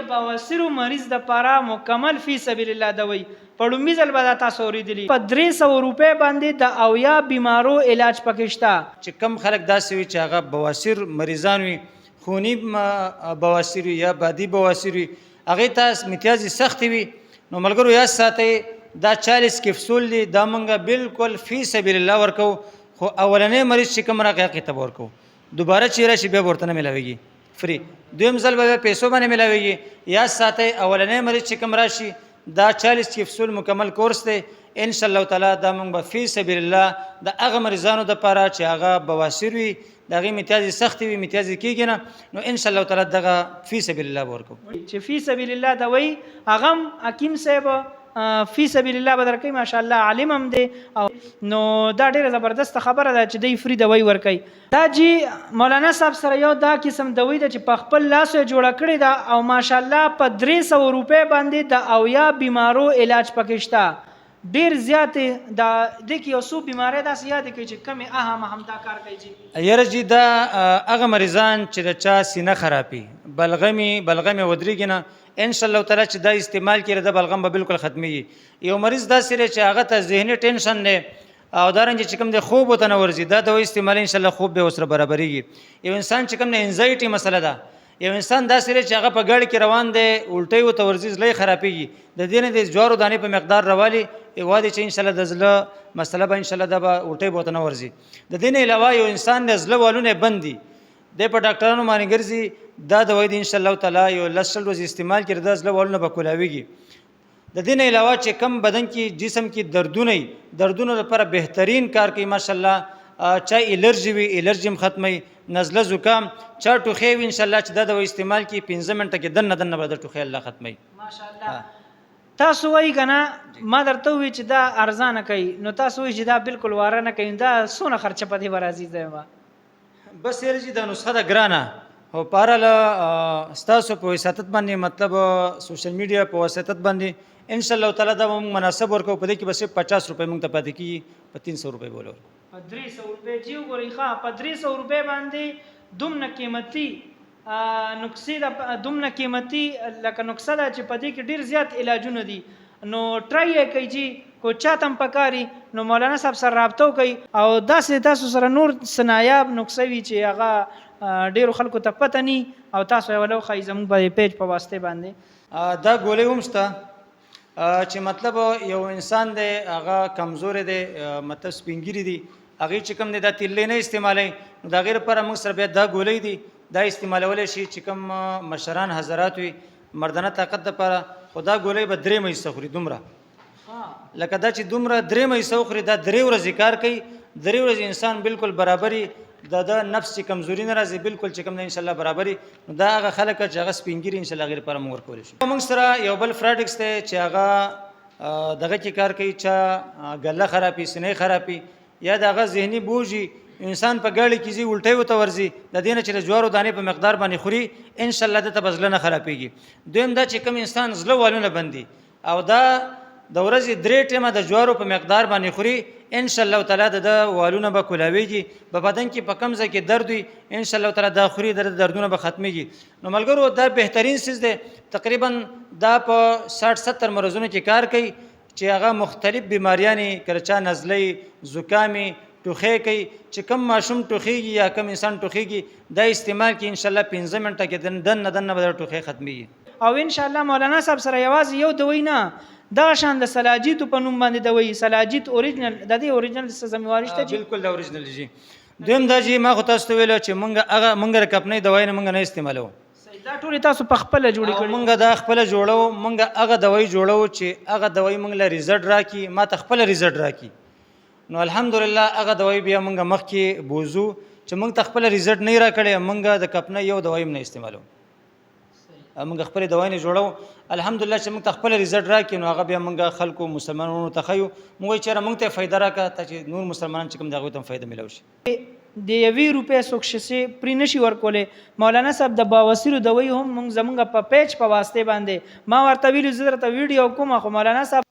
د بواسیرو مریض د پاره مکمل فی سبیل الله دوی په لومړي ځل به دا تاسو اورېدلي په 300 روپۍ باندې د اویا بیمارو علاج پکې شته. چې کم خلک داسې وي چې هغه بواسیر مریضان وي، خوني بواسیر وي یا بادي بواسیر وي، هغې ته امتیازي سختې وي، نو ملګرو یاد ساتئ دا 40 کپسول دي، دا موږ بالکل فی سبیل الله ورکو، خو اولنی مریض چې کوم راغی هغې ته به ورکو، دوباره چې راشي بیا به ورته نه میلاویږي فری، دویم ځل به بیا پیسو باندې میلاویږي. یاد ساتئ اولنی مریض چې کوم راشي دا 40 کپسول مکمل کورس دی، ان شاء الله تعالی دا موږ به فی سبیل الله د هغه مریضانو دپاره چې هغه بواسیر وي، د هغې امتیازي سختې وي، امتیازي کېږي نه، نو ان شاء الله تعالی دغه فی سبیل الله به ورکوو. چې فی سبیل الله دوی هغه هم حکیم صاحب فی سبیل الله به درکوي، ماشاءالله عالم هم دی، او نو دا ډیره زبردست خبره ده چې دوی فری دوی ورکوي. دا جی مولانا صاحب سره یو دا قسم دوی ده چې په خپل لاس یې جوړه کړې ده، او ماشاءالله په 300 روپۍ باندې د اویا بیمارو علاج پکې شته. ډیر زیاتې د دې کې یو څو بیمارۍ داسې یادې کوي چې کمې اهم هم دا کار کوي. جی یاره جی دا هغه مریضان چې د چا سینه خرابي، بلغمي ودرېږي نه، ان شاء الله تعالی چې دا استعمال کړي د بلغم به بالکل ختمېږي. یو مریض داسې دی چې هغه ته ذهني ټینشن دی او دارنګه چې کوم د خوب ورته نه ورځي، دا دوا استعمال ان شاء الله خوب به ورسره برابرېږي. یو انسان چې کوم نه انزایټي مسله ده، یو انسان داسې دی چې هغه په ګاډي کې روان دی، الټۍ ورته ورځي، زړه یې خرابېږي، د دې نه د جوارو دانې په مقدار راوالي وادي چې ان شاء الله د زړه مسله به ان شاء الله دا به الټۍ به ورته نه ورځي. د دې نه علاوه یو انسان د زړه والونه بند دي، دی په ډاکټرانو باندې ګرځي، دا دوايي د ان شاء الله تعالی یو 10 ورځې استعمال کړي د زړه والونه به کولاویږي. د دې نه علاوه چې کم بدن کې جسم کې دردونو لپاره بهترین کار کوي ماشاءالله. چا الرجی وي الرجی هم ختمي، نزله زکام، چا ټوخی وي ان شاء الله چې دا دوا استعمال کړي 15 منټه کې دنه به د ټوخی الله ختمي ماشاءالله. تاسو وایي که نه ما درته ووایي چې دا ارزانه کوي، نو تاسو وایي چې دا بالکل واره نه کوي، دا څونه خرچه په دې به راځي؟ دی بس یاره چې دا نسخه ده ګرانه، او پاره ستاسو په وساطت باندې، مطلب سوشل میډیا په وساطت باندې ان شاء الله تعالی دا موږ مناسب ورکو. په دې کې بس 50 روپۍ موږ ته پاتې کېږي، په 300 روپۍ بولو په 300 روپۍ. جی وګورئ ښه، په 300 روپۍ باندې دومره قیمتي نسخې ده، دومره قیمتي لکه نسخه ده چې په دې کې ډېر زیات علاجونه دي، نو ټرای یې کوي. جی کو چاته هم پکاري نو مولانا صاحب سره رابطه وکړئ، او داسې تاسو سره نور څه نایاب نسخې وي چې هغه ډېرو خلکو ته پته ني، او تاسو یې ولو ښایي زموږ په پیج په واسطې باندې. دا ګولۍ هم شته چې مطلب یو انسان دی هغه کمزوری دی، مطلب سپینګیري دی، هغې چې کوم دی دا تیلې نه استعمالوي، نو د هغې لپاره موږ سره بیا دا ګولۍ دي، دا استعمالولی شي چې کوم مشران حضرات وي مردانه طاقت دپاره. خو دا ګولۍ به 3 حصه خوري، دومره لکه دا چې دومره 3 حصه وخوري، دا 3 ورځې کار کوي. 3 ورځې انسان بالکل برابري، د نفس چې کمزوري نه راځي، بالکل چې کوم دی ان شاء الله برابري. نو دا هغه خلک چې هغه سپینګیري ان شاء الله هغې لپاره موږ ورکولی شو. موږ سره یو بل فراډکس دی چې هغه دغه کې کار کوي، چا ګله خرابي، سینې خرابي، یا د هغه ذهني بوجي، انسان په ګاډي کې ځي الټۍ ورته ورځي، د دې نه چې د جوارو دانې په مقدار باندې خوري ان شاء الله دته به زړه نه خرابېږي. دویم دا چې کوم انسان زړه والونه بند دي او دا د ورځې 3 ټیمه د جوارو په مقدار باندې خوري، ان شاء الله تعالی د والونه به کولاویږي، په بدن کې په کوم ځای کې درد وي ان شاء الله تعالی دا خوري، د دردونه به ختمېږي. نو ملګرو دا بهترین څیز دی، تقریبا دا په 60-70 مرضونو کې کار کوي چې هغه مختلف بیماریانې، کله چا نزلې، زکامې، ټوخی کوي، چې کم ماشوم ټوخیږي یا کم انسان ټوخیږي، دا استعمال کې ان شاء الله 15 منټه کې دنه به د ټوخی ختمېږي. او ان شاء الله مولانا صاحب سره یوازې یو دوی نه، دغه شان د سلاجیتو په نوم باندې دوی، سلاجیت اوریجنل، د دې اوریجنل څه ذمہواري شته؟ بالکل د اوریجنل جی. دویم دا جی ما خو تاسو ته ویلو چې موږ رکپنۍ دوايي نه موږ نه استعمالوو، دا ټولې تاسو په خپله جوړې کړي؟ موږ دا خپله جوړوو، موږ هغه دوايي جوړوو چې هغه دوايي موږ له ریزلټ راکړي، ما ته خپله ریزلټ راکړي. نو الحمدلله هغه دوايي بیا موږ مخکې بوزو چې موږ ته خپله ریزلټ نه راکړی، موږ د کپنۍ یو دوايي هم نه استعمالوو، موږ خپلې دوايي نه جوړوو. الحمدلله چې موږ ته خپله ریزلټ راکړي نو هغه بیا موږ خلکو مسلمانانو ته ښیو، موږ وایو چېرې موږ ته فایده راکړه چې نور مسلمانان چې کوم د هغوی ته هم فایده میلاو شي. د 1 روپۍ څوک شیسې پرې نشي ورکولی. مولانا صاحب د بواسیرو دوايي هم موږ زموږ په پیج په واسطې باندې، ما ورته ویلي زه درته ویډیو کومه، خو مولانا صاحب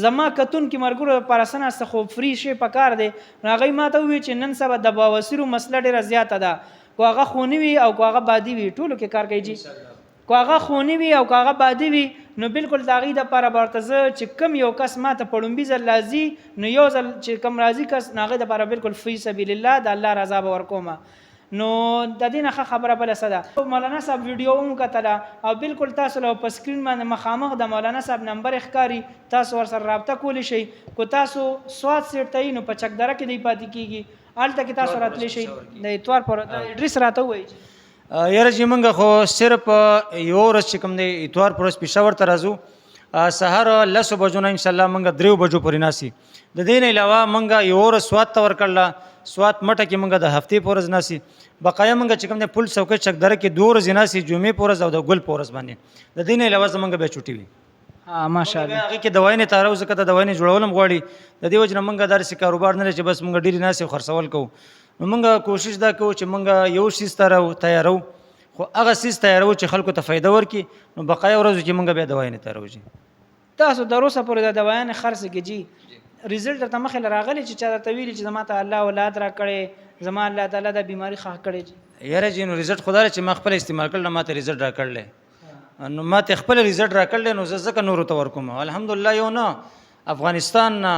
زما کتونکي ملګرو لپاره څه نسته خو فري شی پکار دی. نو هغوی ما ته وویل چې نن سبا د بواسیرو مسله ډېره زیاته ده، کو هغه خوني وي او کو هغه بادي وي، ټولو کې کار کوي. جي کو هغه خونی وي او هغه بادي وي نو بالکل د هغې دپاره به ورته زه چې کم یو کس ما ته په لومبي ځل راځي نو یو ځل چې کم راځي کس نو هغې دپاره بالکل فی سبیل الله د الله رضا به ورکوم نو د دې نه ښه خبره بله څه ده مولانا صاحب ویډیو هم وکتله او بالکل تاسو له په سکرین باندې مخامخ د مولانا صاحب نمبر ښکاري تاسو ورسره رابطه کولی شئ کو تاسو سواد سیټ ته نو په چکدره کې دی پاتې کېږي هلته کې تاسو راتلی شئ د اتوار پر اډرس راته ووایي یاره چې موږ خو صرف یو ورځ چې کوم دی اتوار پر ورځ پېښور ته راځو سهار 10 بجو نه انشاءالله موږ 3 بجو پورې ناسي د دې نه علاوه موږ یو ورځ سوات ته ورکړله سوات مټه کې موږ د هفتې په ورځ ناسي بقایا موږ چې کوم دی پل څوکۍ چکدره کې 2 ورځې ناسي جمعې په ورځ او د ګل په ورځ باندې د دې نه علاوه زموږ بیا چوټي وي ماشاءالله هغې کې دوای نه تارو ځکه د دوای نه جوړول هم غواړي د دې وجې نه موږ داسې کاروبار نه لري چې بس موږ ډېرې ناسې خرڅول کوو نو موږ کوشش دا کوو چې موږ یو شیز تیارو خو هغه سیز تیارو چې خلکو ته فایده ورکړي نو بقایا ورځو کې موږ بیا دوای نه تیارو جي تاسو د روسه پورې د دوایانې خرڅ کې جي ریزلټ درته مخې له راغلی چې چا درته ویلي چې زما ته الله اولاد را کړی زما الله تعالی د بیماري ښه کړی جي یاره جي نو ریزلټ خو دا چې ما خپل استعمال کړل ما ته ریزلټ را کړلی نو ما ته خپل ریزلټ را کړلی نو زه ځکه نورو ته ورکوم الحمدلله یو نه افغانستان نه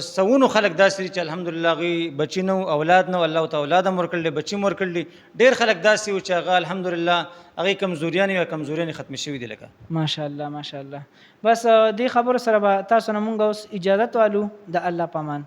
سونو خلک داسې دي چې الحمدلله هغوی بچي نه اولاد نه الله ته اولاد هم ورکړلی بچي هم ورکړلی ډېر خلک داسې وو چې هغه الحمدلله هغې کمزوریانې او کمزوریانې ختمې شوي دي لکه ماشاءالله ماشاءالله بس دې خبرو سره به تاسو نه مونږ اوس اجازت والو د الله پامان